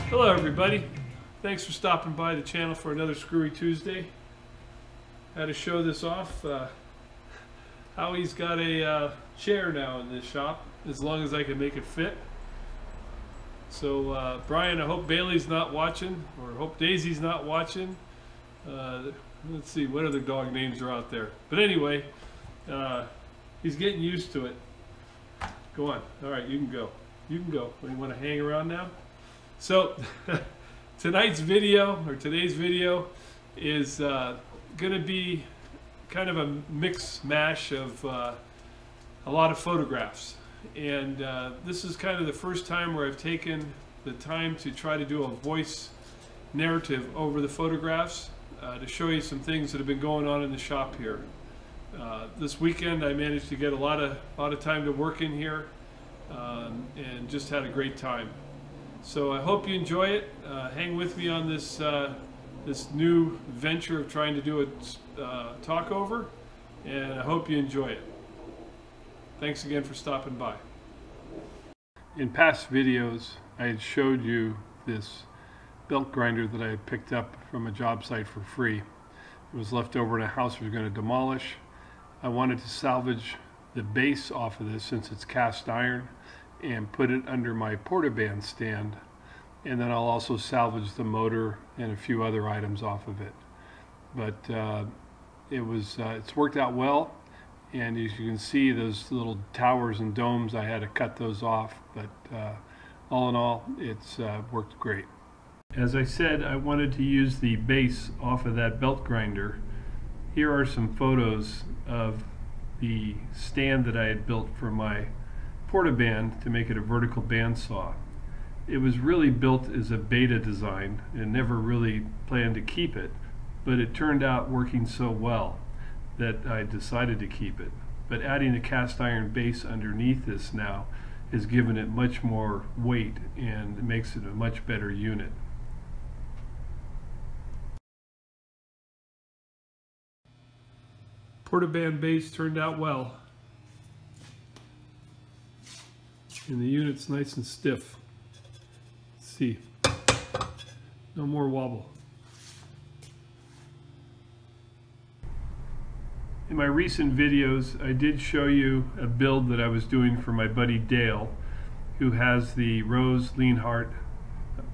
Hello everybody, thanks for stopping by the channel for another Screwy Tuesday. Had to show this off. Howie's got a chair now in this shop, as long as I can make it fit. So Brian, I hope Bailey's not watching, or hope Daisy's not watching. Let's see what other dog names are out there. But anyway, he's getting used to it. Go on. All right, you can go. You can go. You want to hang around now? So today's video is going to be kind of a mix mash of a lot of photographs, and this is kind of the first time where I've taken the time to try to do a voice narrative over the photographs to show you some things that have been going on in the shop here. This weekend I managed to get a lot of time to work in here, and just had a great time. So I hope you enjoy it. Hang with me on this this new venture of trying to do a talk over, and I hope you enjoy it. Thanks again for stopping by. In past videos, I had showed you this belt grinder that I had picked up from a job site for free. It was left over in a house we were going to demolish. I wanted to salvage the base off of this since it's cast iron, and put it under my portaband stand, and then I'll also salvage the motor and a few other items off of it. But it's worked out well, and as you can see, those little towers and domes, I had to cut those off, but all in all, it's worked great. As I said, I wanted to use the base off of that belt grinder. Here are some photos of the stand that I had built for my portaband to make it a vertical bandsaw. It was really built as a beta design and never really planned to keep it, but it turned out working so well that I decided to keep it. But adding a cast iron base underneath this now has given it much more weight and makes it a much better unit. Portaband base turned out well, and the unit's nice and stiff. Let's see, no more wobble. In my recent videos, I did show you a build that I was doing for my buddy Dale, who has the Rose Leanhart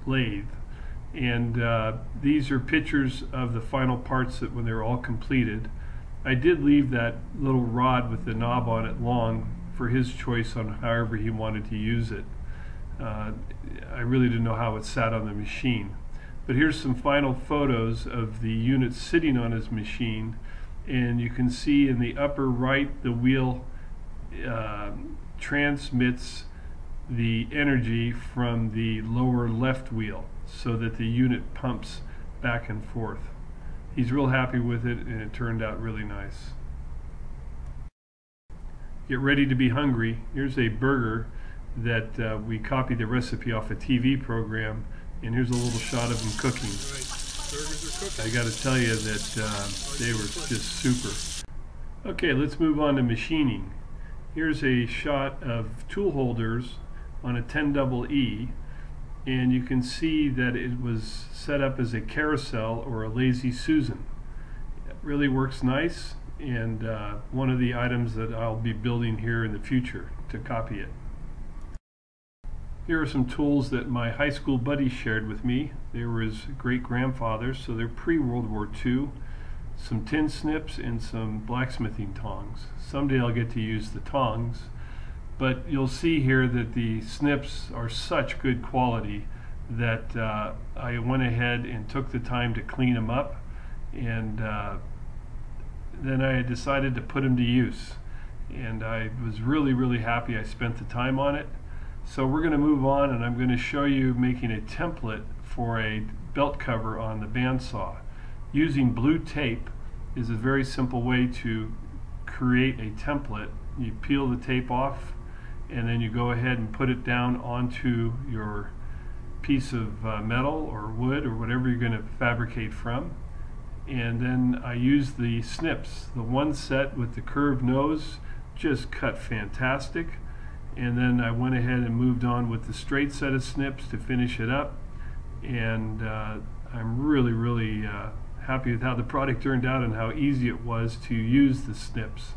lathe, and these are pictures of the final parts that when they're all completed. I did leave that little rod with the knob on it long for his choice on however he wanted to use it. I really didn't know how it sat on the machine. But here's some final photos of the unit sitting on his machine, and you can see in the upper right the wheel transmits the energy from the lower left wheel so that the unit pumps back and forth. He's real happy with it, and it turned out really nice. Get ready to be hungry. Here's a burger that we copied the recipe off a TV program, and here's a little shot of them cooking. Right. Burgers are cooking. I got to tell you that they were just super. Okay, let's move on to machining. Here's a shot of tool holders on a 10EE, and you can see that it was set up as a carousel or a lazy Susan. It really works nice, and one of the items that I'll be building here in the future to copy it. Here are some tools that my high school buddies shared with me. They were his great-grandfathers, so they're pre-World War II. Some tin snips and some blacksmithing tongs. Someday I'll get to use the tongs, but you'll see here that the snips are such good quality that I went ahead and took the time to clean them up, and then I decided to put them to use, and I was really happy I spent the time on it. So we're going to move on, and I'm going to show you making a template for a belt cover on the bandsaw. Using blue tape is a very simple way to create a template. You peel the tape off, and then you go ahead and put it down onto your piece of metal or wood or whatever you're going to fabricate from. And then I use the snips. The one set with the curved nose just cut fantastic. And then I went ahead and moved on with the straight set of snips to finish it up. and I'm really happy with how the product turned out and how easy it was to use the snips.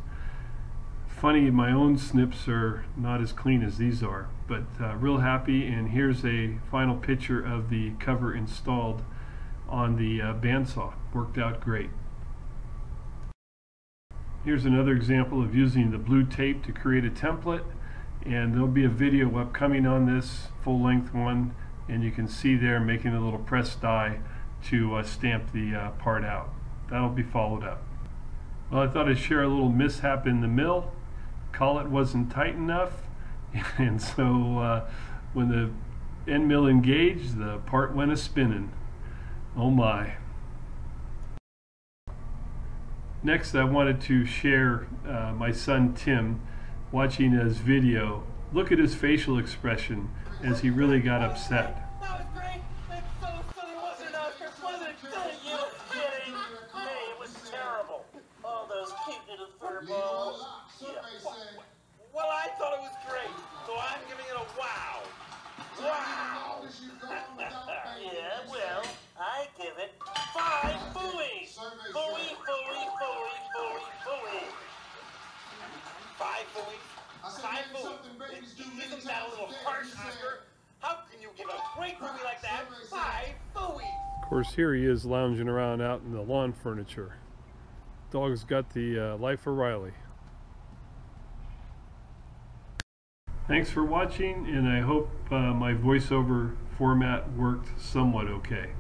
Funny, my own snips are not as clean as these are, but real happy. And here's a final picture of the cover installed on the bandsaw. Worked out great. Here's another example of using the blue tape to create a template, and there'll be a video upcoming on this, full-length one, and you can see there making a little press die to stamp the part out. That'll be followed up. Well, I thought I'd share a little mishap in the mill. Collet wasn't tight enough, and so when the end mill engaged, the part went a-spinning. Oh my. Next, I wanted to share my son Tim watching his video. Look at his facial expression as he really got upset. That was great. It's so silly, wasn't it? Wasn't it silly? You kidding? Hey, it was terrible. All those cute little fur balls. Yeah. Well, I thought it was great, so I'm giving it a wow. Wow. Yeah, well, I give it 5 buoys. Buoy, buoy, buoy, buoy, buoy. 5 buoys. 5 buoys. Isn't that a little harsh, Oscar? How can you give a great movie like that 5 buoys? Of course, here he is lounging around out in the lawn furniture. Dog's got the life of Riley. Thanks for watching, and I hope my voiceover format worked somewhat okay.